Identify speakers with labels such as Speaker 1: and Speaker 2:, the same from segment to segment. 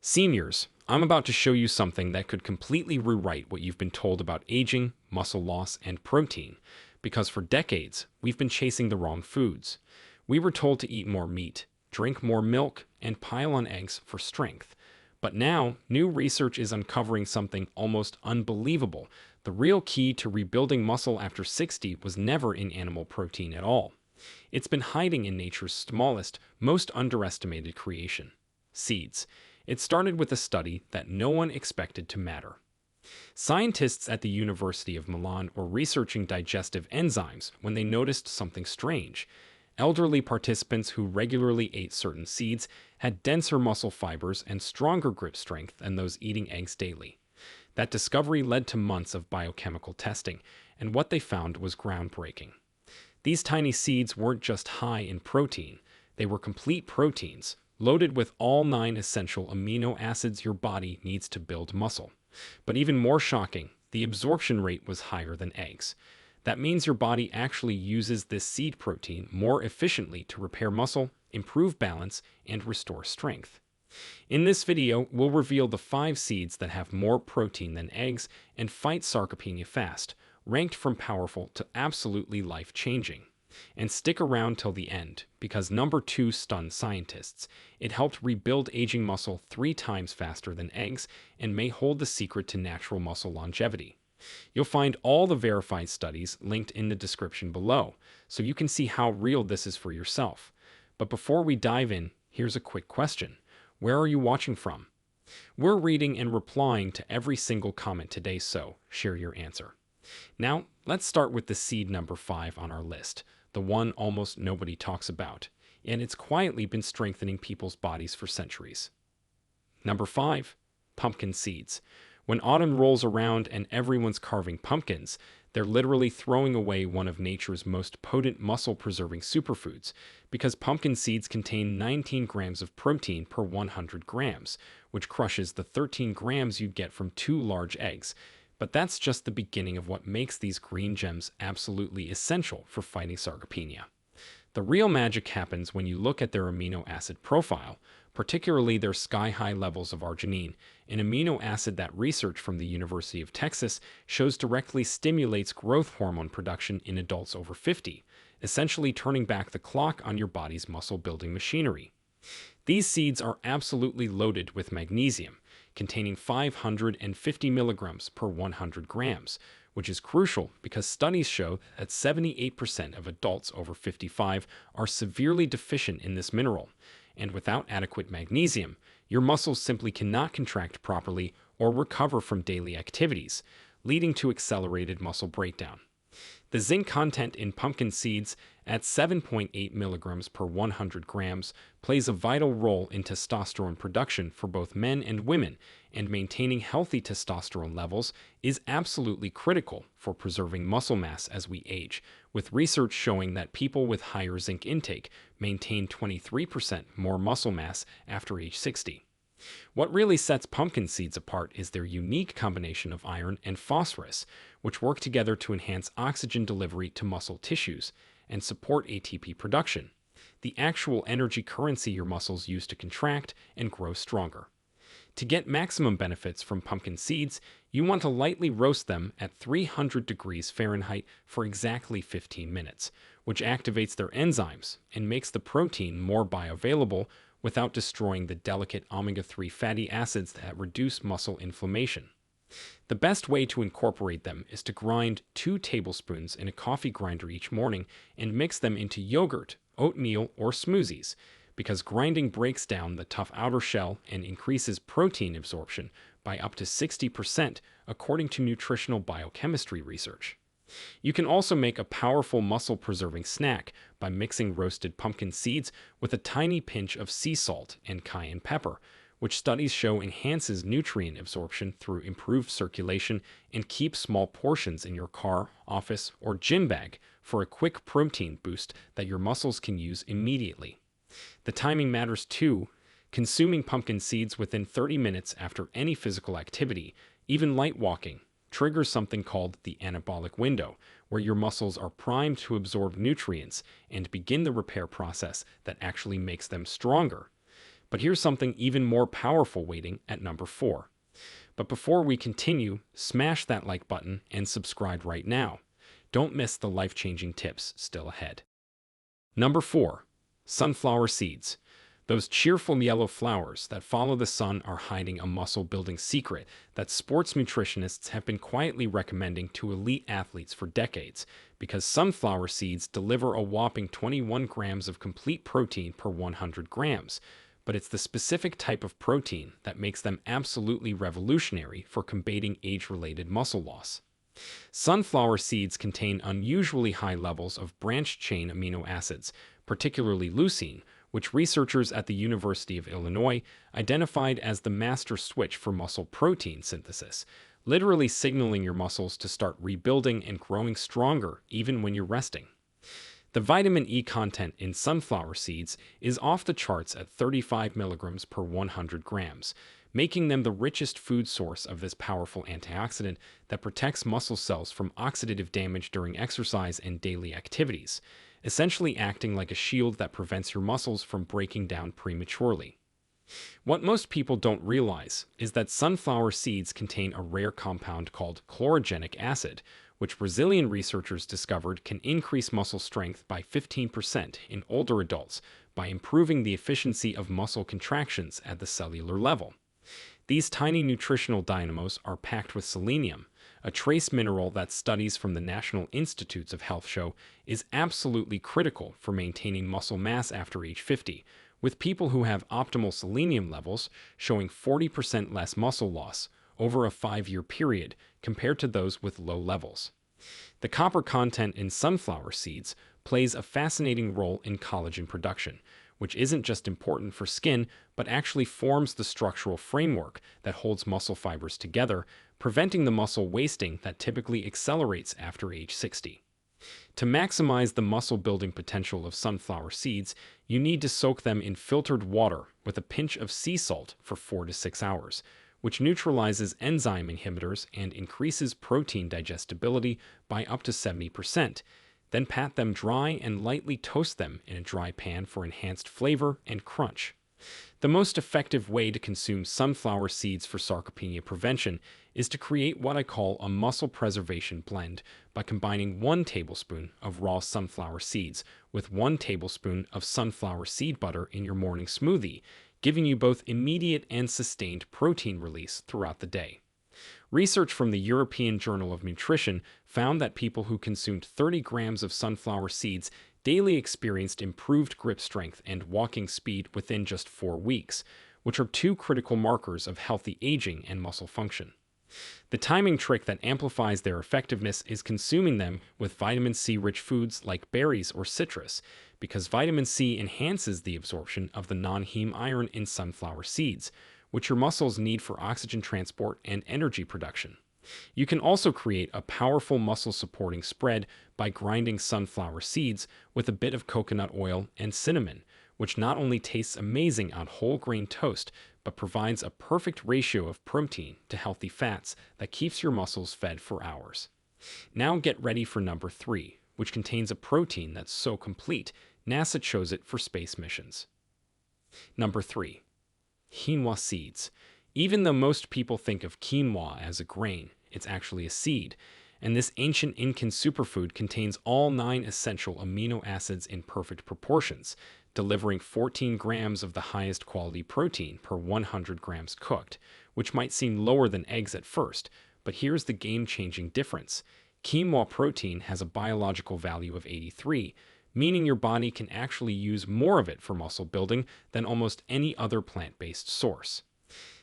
Speaker 1: Seniors, I'm about to show you something that could completely rewrite what you've been told about aging, muscle loss, and protein, because for decades, we've been chasing the wrong foods. We were told to eat more meat, drink more milk, and pile on eggs for strength. But now, new research is uncovering something almost unbelievable. The real key to rebuilding muscle after 60 was never in animal protein at all. It's been hiding in nature's smallest, most underestimated creation: seeds. It started with a study that no one expected to matter. Scientists at the University of Milan were researching digestive enzymes when they noticed something strange. Elderly participants who regularly ate certain seeds had denser muscle fibers and stronger grip strength than those eating eggs daily. That discovery led to months of biochemical testing, and what they found was groundbreaking. These tiny seeds weren't just high in protein, they were complete proteins, loaded with all 9 essential amino acids your body needs to build muscle. But even more shocking, the absorption rate was higher than eggs. That means your body actually uses this seed protein more efficiently to repair muscle, improve balance, and restore strength. In this video, we'll reveal the 5 seeds that have more protein than eggs and fight sarcopenia fast, ranked from powerful to absolutely life-changing. And stick around till the end, because number 2 stunned scientists. It helped rebuild aging muscle 3 times faster than eggs and may hold the secret to natural muscle longevity. You'll find all the verified studies linked in the description below, so you can see how real this is for yourself. But before we dive in, here's a quick question. Where are you watching from? We're reading and replying to every single comment today, so share your answer. Now, let's start with the seed number 5 on our list, the one almost nobody talks about, and it's quietly been strengthening people's bodies for centuries. Number 5. Pumpkin seeds. When autumn rolls around and everyone's carving pumpkins, they're literally throwing away one of nature's most potent muscle-preserving superfoods, because pumpkin seeds contain 19 grams of protein per 100 grams, which crushes the 13 grams you'd get from 2 large eggs. But that's just the beginning of what makes these green gems absolutely essential for fighting sarcopenia. The real magic happens when you look at their amino acid profile, particularly their sky-high levels of arginine, an amino acid that research from the University of Texas shows directly stimulates growth hormone production in adults over 50, essentially turning back the clock on your body's muscle-building machinery. These seeds are absolutely loaded with magnesium, containing 550 milligrams per 100 grams, which is crucial because studies show that 78% of adults over 55 are severely deficient in this mineral, and without adequate magnesium, your muscles simply cannot contract properly or recover from daily activities, leading to accelerated muscle breakdown. The zinc content in pumpkin seeds at 7.8 milligrams per 100 grams plays a vital role in testosterone production for both men and women, and maintaining healthy testosterone levels is absolutely critical for preserving muscle mass as we age, with research showing that people with higher zinc intake maintain 23% more muscle mass after age 60. What really sets pumpkin seeds apart is their unique combination of iron and phosphorus, which work together to enhance oxygen delivery to muscle tissues and support ATP production, the actual energy currency your muscles use to contract and grow stronger. To get maximum benefits from pumpkin seeds, you want to lightly roast them at 300 degrees Fahrenheit for exactly 15 minutes, which activates their enzymes and makes the protein more bioavailable without destroying the delicate omega-3 fatty acids that reduce muscle inflammation. The best way to incorporate them is to grind 2 tablespoons in a coffee grinder each morning and mix them into yogurt, oatmeal, or smoothies, because grinding breaks down the tough outer shell and increases protein absorption by up to 60%, according to nutritional biochemistry research. You can also make a powerful muscle-preserving snack by mixing roasted pumpkin seeds with a tiny pinch of sea salt and cayenne pepper, which studies show enhances nutrient absorption through improved circulation and keeps small portions in your car, office, or gym bag for a quick protein boost that your muscles can use immediately. The timing matters too. Consuming pumpkin seeds within 30 minutes after any physical activity, even light walking, triggers something called the anabolic window, where your muscles are primed to absorb nutrients and begin the repair process that actually makes them stronger. But here's something even more powerful waiting at number 4. But before we continue, smash that like button and subscribe right now. Don't miss the life-changing tips still ahead. Number 4. Sunflower seeds. Those cheerful yellow flowers that follow the sun are hiding a muscle-building secret that sports nutritionists have been quietly recommending to elite athletes for decades, because sunflower seeds deliver a whopping 21 grams of complete protein per 100 grams. But it's the specific type of protein that makes them absolutely revolutionary for combating age-related muscle loss. Sunflower seeds contain unusually high levels of branched-chain amino acids, particularly leucine, which researchers at the University of Illinois identified as the master switch for muscle protein synthesis, literally signaling your muscles to start rebuilding and growing stronger even when you're resting. The vitamin E content in sunflower seeds is off the charts at 35 milligrams per 100 grams, making them the richest food source of this powerful antioxidant that protects muscle cells from oxidative damage during exercise and daily activities, essentially acting like a shield that prevents your muscles from breaking down prematurely. What most people don't realize is that sunflower seeds contain a rare compound called chlorogenic acid, which Brazilian researchers discovered can increase muscle strength by 15% in older adults by improving the efficiency of muscle contractions at the cellular level. These tiny nutritional dynamos are packed with selenium, a trace mineral that studies from the National Institutes of Health show is absolutely critical for maintaining muscle mass after age 50, with people who have optimal selenium levels showing 40% less muscle loss over a 5-year period compared to those with low levels. The copper content in sunflower seeds plays a fascinating role in collagen production, which isn't just important for skin, but actually forms the structural framework that holds muscle fibers together, preventing the muscle wasting that typically accelerates after age 60. To maximize the muscle-building potential of sunflower seeds, you need to soak them in filtered water with a pinch of sea salt for 4 to 6 hours, which neutralizes enzyme inhibitors and increases protein digestibility by up to 70%. Then pat them dry and lightly toast them in a dry pan for enhanced flavor and crunch. The most effective way to consume sunflower seeds for sarcopenia prevention is to create what I call a muscle preservation blend by combining 1 tablespoon of raw sunflower seeds with 1 tablespoon of sunflower seed butter in your morning smoothie, giving you both immediate and sustained protein release throughout the day. Research from the European Journal of Nutrition found that people who consumed 30 grams of sunflower seeds daily experienced improved grip strength and walking speed within just 4 weeks, which are 2 critical markers of healthy aging and muscle function. The timing trick that amplifies their effectiveness is consuming them with vitamin C-rich foods like berries or citrus, because vitamin C enhances the absorption of the non-heme iron in sunflower seeds, which your muscles need for oxygen transport and energy production. You can also create a powerful muscle-supporting spread by grinding sunflower seeds with a bit of coconut oil and cinnamon, which not only tastes amazing on whole grain toast, but provides a perfect ratio of protein to healthy fats that keeps your muscles fed for hours. Now get ready for number 3, which contains a protein that's so complete, NASA chose it for space missions. Number 3. Quinoa seeds. Even though most people think of quinoa as a grain, it's actually a seed, and this ancient Incan superfood contains all 9 essential amino acids in perfect proportions, delivering 14 grams of the highest quality protein per 100 grams cooked, which might seem lower than eggs at first, but here's the game-changing difference. Quinoa protein has a biological value of 83, meaning your body can actually use more of it for muscle building than almost any other plant-based source.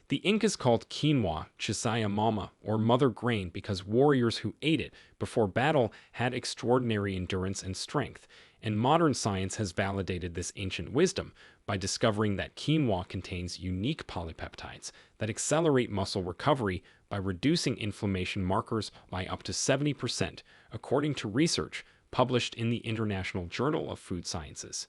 Speaker 1: The Incas called quinoa chisaya mama, or mother grain, because warriors who ate it before battle had extraordinary endurance and strength, and modern science has validated this ancient wisdom by discovering that quinoa contains unique polypeptides that accelerate muscle recovery by reducing inflammation markers by up to 70%, according to research published in the International Journal of Food Sciences.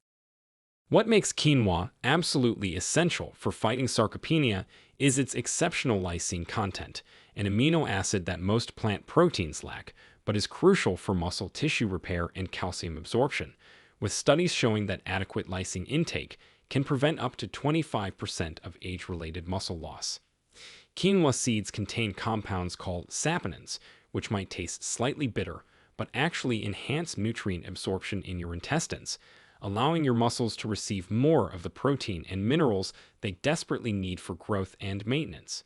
Speaker 1: What makes quinoa absolutely essential for fighting sarcopenia is its exceptional leucine content, an amino acid that most plant proteins lack, but is crucial for muscle tissue repair and calcium absorption. With studies showing that adequate leucine intake can prevent up to 25% of age-related muscle loss. Quinoa seeds contain compounds called saponins, which might taste slightly bitter, but actually enhance nutrient absorption in your intestines, allowing your muscles to receive more of the protein and minerals they desperately need for growth and maintenance.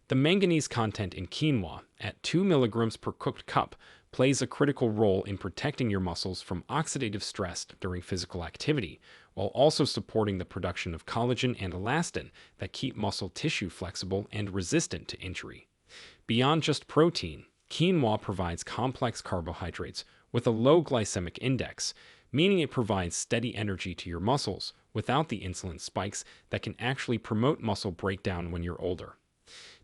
Speaker 1: The manganese content in quinoa, at 2 milligrams per cooked cup, plays a critical role in protecting your muscles from oxidative stress during physical activity, while also supporting the production of collagen and elastin that keep muscle tissue flexible and resistant to injury. Beyond just protein, quinoa provides complex carbohydrates with a low glycemic index, meaning it provides steady energy to your muscles without the insulin spikes that can actually promote muscle breakdown when you're older.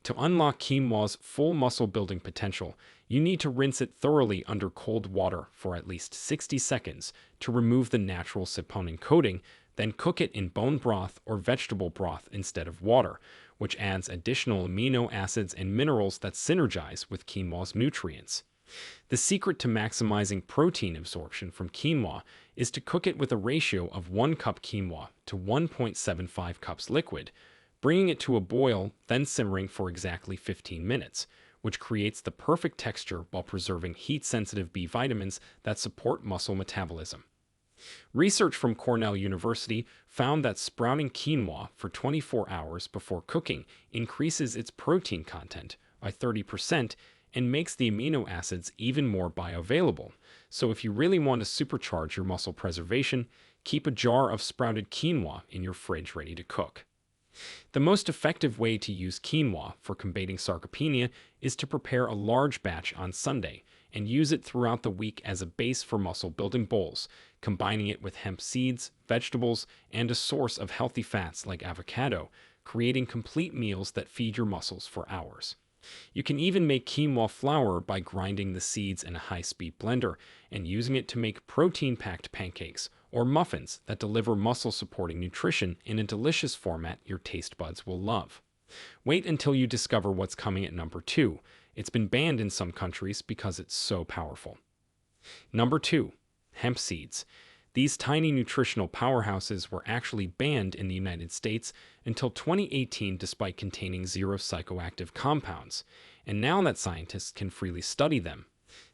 Speaker 1: To unlock quinoa's full muscle-building potential, you need to rinse it thoroughly under cold water for at least 60 seconds to remove the natural saponin coating, then cook it in bone broth or vegetable broth instead of water, which adds additional amino acids and minerals that synergize with quinoa's nutrients. The secret to maximizing protein absorption from quinoa is to cook it with a ratio of 1 cup quinoa to 1.75 cups liquid, bringing it to a boil, then simmering for exactly 15 minutes, which creates the perfect texture while preserving heat-sensitive B vitamins that support muscle metabolism. Research from Cornell University found that sprouting quinoa for 24 hours before cooking increases its protein content by 30% and makes the amino acids even more bioavailable. So if you really want to supercharge your muscle preservation, keep a jar of sprouted quinoa in your fridge ready to cook. The most effective way to use quinoa for combating sarcopenia is to prepare a large batch on Sunday and use it throughout the week as a base for muscle-building bowls, combining it with hemp seeds, vegetables, and a source of healthy fats like avocado, creating complete meals that feed your muscles for hours. You can even make quinoa flour by grinding the seeds in a high-speed blender and using it to make protein-packed pancakes or muffins that deliver muscle-supporting nutrition in a delicious format your taste buds will love. Wait until you discover what's coming at number 2. It's been banned in some countries because it's so powerful. Number 2. Hemp seeds. These tiny nutritional powerhouses were actually banned in the United States until 2018 despite containing 0 psychoactive compounds, and now that scientists can freely study them,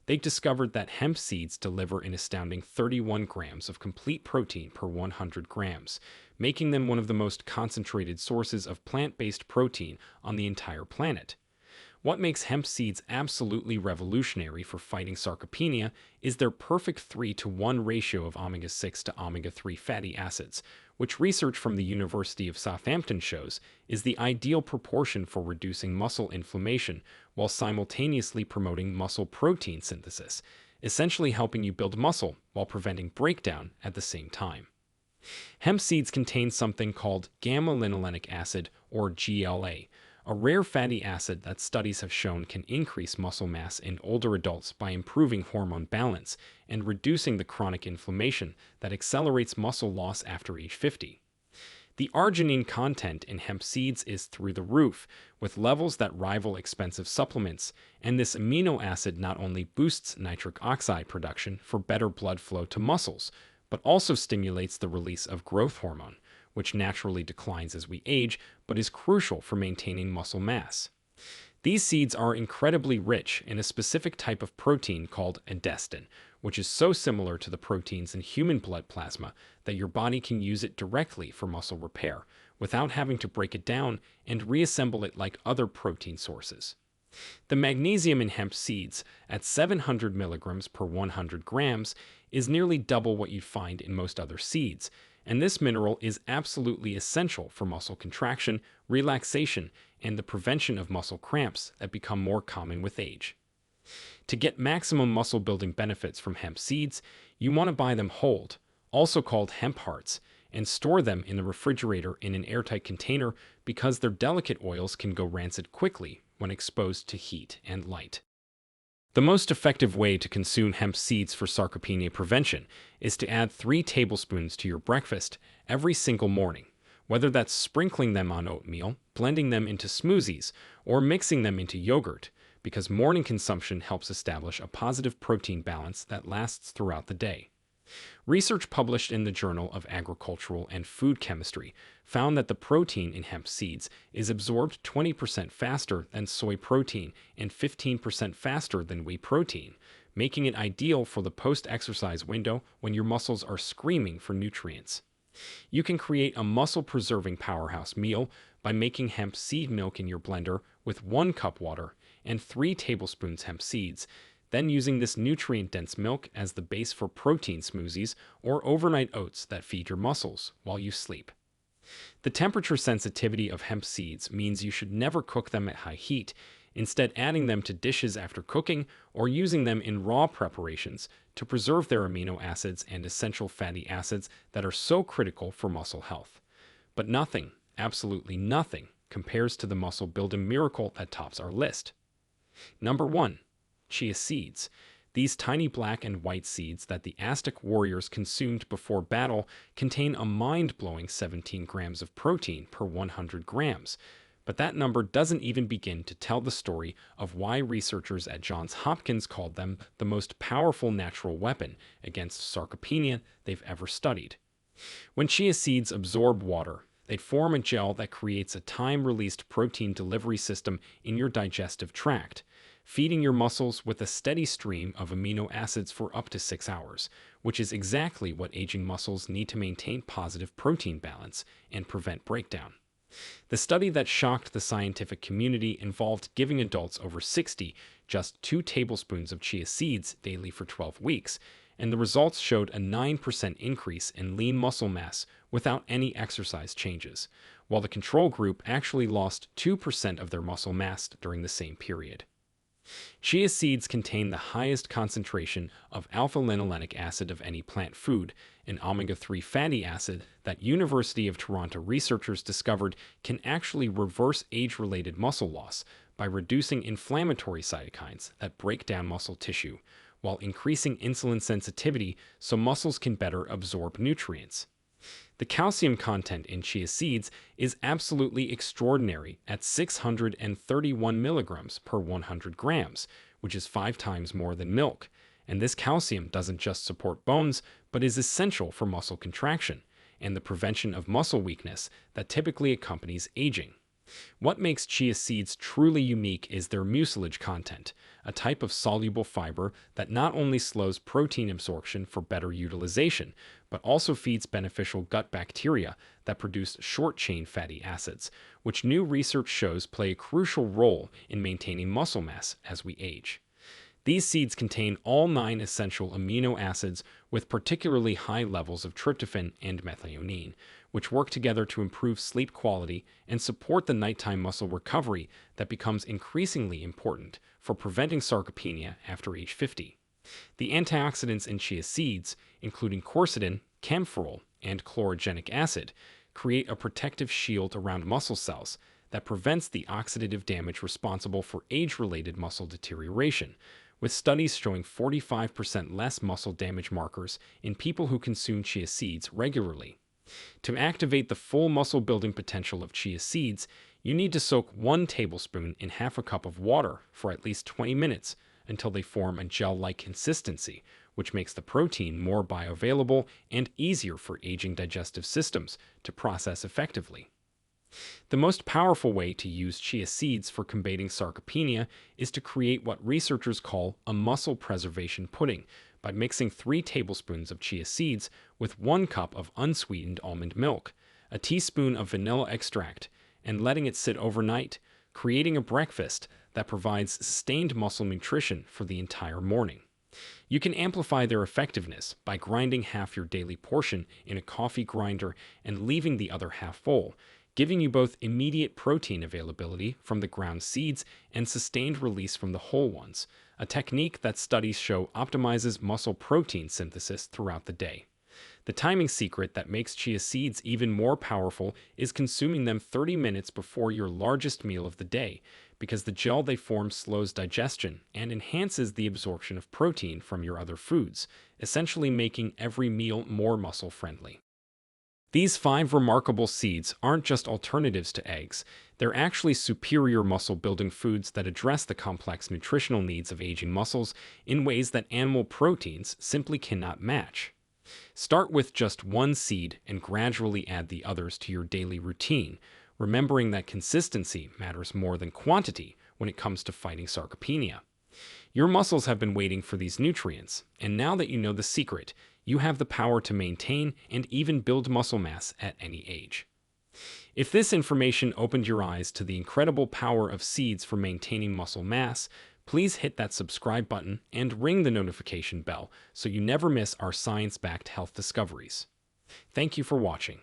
Speaker 1: they discovered that hemp seeds deliver an astounding 31 grams of complete protein per 100 grams, making them one of the most concentrated sources of plant-based protein on the entire planet. What makes hemp seeds absolutely revolutionary for fighting sarcopenia is their perfect 3-to-1 ratio of omega-6 to omega-3 fatty acids, which research from the University of Southampton shows is the ideal proportion for reducing muscle inflammation while simultaneously promoting muscle protein synthesis, essentially helping you build muscle while preventing breakdown at the same time. Hemp seeds contain something called gamma-linolenic acid, or GLA, a rare fatty acid that studies have shown can increase muscle mass in older adults by improving hormone balance and reducing the chronic inflammation that accelerates muscle loss after age 50. The arginine content in hemp seeds is through the roof, with levels that rival expensive supplements, and this amino acid not only boosts nitric oxide production for better blood flow to muscles, but also stimulates the release of growth hormone, which naturally declines as we age, but is crucial for maintaining muscle mass. These seeds are incredibly rich in a specific type of protein called edestin, which is so similar to the proteins in human blood plasma that your body can use it directly for muscle repair, without having to break it down and reassemble it like other protein sources. The magnesium in hemp seeds, at 700 milligrams per 100 grams, is nearly double what you'd find in most other seeds, and this mineral is absolutely essential for muscle contraction, relaxation, and the prevention of muscle cramps that become more common with age. To get maximum muscle-building benefits from hemp seeds, you want to buy them whole, also called hemp hearts, and store them in the refrigerator in an airtight container because their delicate oils can go rancid quickly when exposed to heat and light. The most effective way to consume hemp seeds for sarcopenia prevention is to add 3 tablespoons to your breakfast every single morning, whether that's sprinkling them on oatmeal, blending them into smoothies, or mixing them into yogurt, because morning consumption helps establish a positive protein balance that lasts throughout the day. Research published in the Journal of Agricultural and Food Chemistry found that the protein in hemp seeds is absorbed 20% faster than soy protein and 15% faster than whey protein, making it ideal for the post-exercise window when your muscles are screaming for nutrients. You can create a muscle-preserving powerhouse meal by making hemp seed milk in your blender with 1 cup water and 3 tablespoons hemp seeds, then using this nutrient-dense milk as the base for protein smoothies or overnight oats that feed your muscles while you sleep. The temperature sensitivity of hemp seeds means you should never cook them at high heat, instead adding them to dishes after cooking or using them in raw preparations to preserve their amino acids and essential fatty acids that are so critical for muscle health. But nothing, absolutely nothing, compares to the muscle-building miracle that tops our list. Number 1. Chia seeds. These tiny black and white seeds that the Aztec warriors consumed before battle contain a mind-blowing 17 grams of protein per 100 grams. But that number doesn't even begin to tell the story of why researchers at Johns Hopkins called them the most powerful natural weapon against sarcopenia they've ever studied. When chia seeds absorb water, they form a gel that creates a time-released protein delivery system in your digestive tract, feeding your muscles with a steady stream of amino acids for up to 6 hours, which is exactly what aging muscles need to maintain positive protein balance and prevent breakdown. The study that shocked the scientific community involved giving adults over 60 just 2 tablespoons of chia seeds daily for 12 weeks, and the results showed a 9% increase in lean muscle mass without any exercise changes, while the control group actually lost 2% of their muscle mass during the same period. Chia seeds contain the highest concentration of alpha-linolenic acid of any plant food, an omega-3 fatty acid that University of Toronto researchers discovered can actually reverse age-related muscle loss by reducing inflammatory cytokines that break down muscle tissue, while increasing insulin sensitivity so muscles can better absorb nutrients. The calcium content in chia seeds is absolutely extraordinary at 631 milligrams per 100 grams, which is 5 times more than milk. And this calcium doesn't just support bones, but is essential for muscle contraction and the prevention of muscle weakness that typically accompanies aging. What makes chia seeds truly unique is their mucilage content, a type of soluble fiber that not only slows protein absorption for better utilization, but also feeds beneficial gut bacteria that produce short-chain fatty acids, which new research shows play a crucial role in maintaining muscle mass as we age. These seeds contain all 9 essential amino acids with particularly high levels of tryptophan and methionine, which work together to improve sleep quality and support the nighttime muscle recovery that becomes increasingly important for preventing sarcopenia after age 50. The antioxidants in chia seeds, including quercetin, camphorol, and chlorogenic acid, create a protective shield around muscle cells that prevents the oxidative damage responsible for age-related muscle deterioration, with studies showing 45% less muscle damage markers in people who consume chia seeds regularly. To activate the full muscle-building potential of chia seeds, you need to soak 1 tablespoon in half a cup of water for at least 20 minutes until they form a gel-like consistency, which makes the protein more bioavailable and easier for aging digestive systems to process effectively. The most powerful way to use chia seeds for combating sarcopenia is to create what researchers call a muscle preservation pudding by mixing 3 tablespoons of chia seeds with 1 cup of unsweetened almond milk, a teaspoon of vanilla extract, and letting it sit overnight, creating a breakfast that provides sustained muscle nutrition for the entire morning. You can amplify their effectiveness by grinding half your daily portion in a coffee grinder and leaving the other half full, giving you both immediate protein availability from the ground seeds and sustained release from the whole ones, a technique that studies show optimizes muscle protein synthesis throughout the day. The timing secret that makes chia seeds even more powerful is consuming them 30 minutes before your largest meal of the day, because the gel they form slows digestion and enhances the absorption of protein from your other foods, essentially making every meal more muscle-friendly. These 5 remarkable seeds aren't just alternatives to eggs, they're actually superior muscle-building foods that address the complex nutritional needs of aging muscles in ways that animal proteins simply cannot match. Start with just one seed and gradually add the others to your daily routine, remembering that consistency matters more than quantity when it comes to fighting sarcopenia. Your muscles have been waiting for these nutrients, and now that you know the secret, you have the power to maintain and even build muscle mass at any age. If this information opened your eyes to the incredible power of seeds for maintaining muscle mass, please hit that subscribe button and ring the notification bell so you never miss our science-backed health discoveries. Thank you for watching.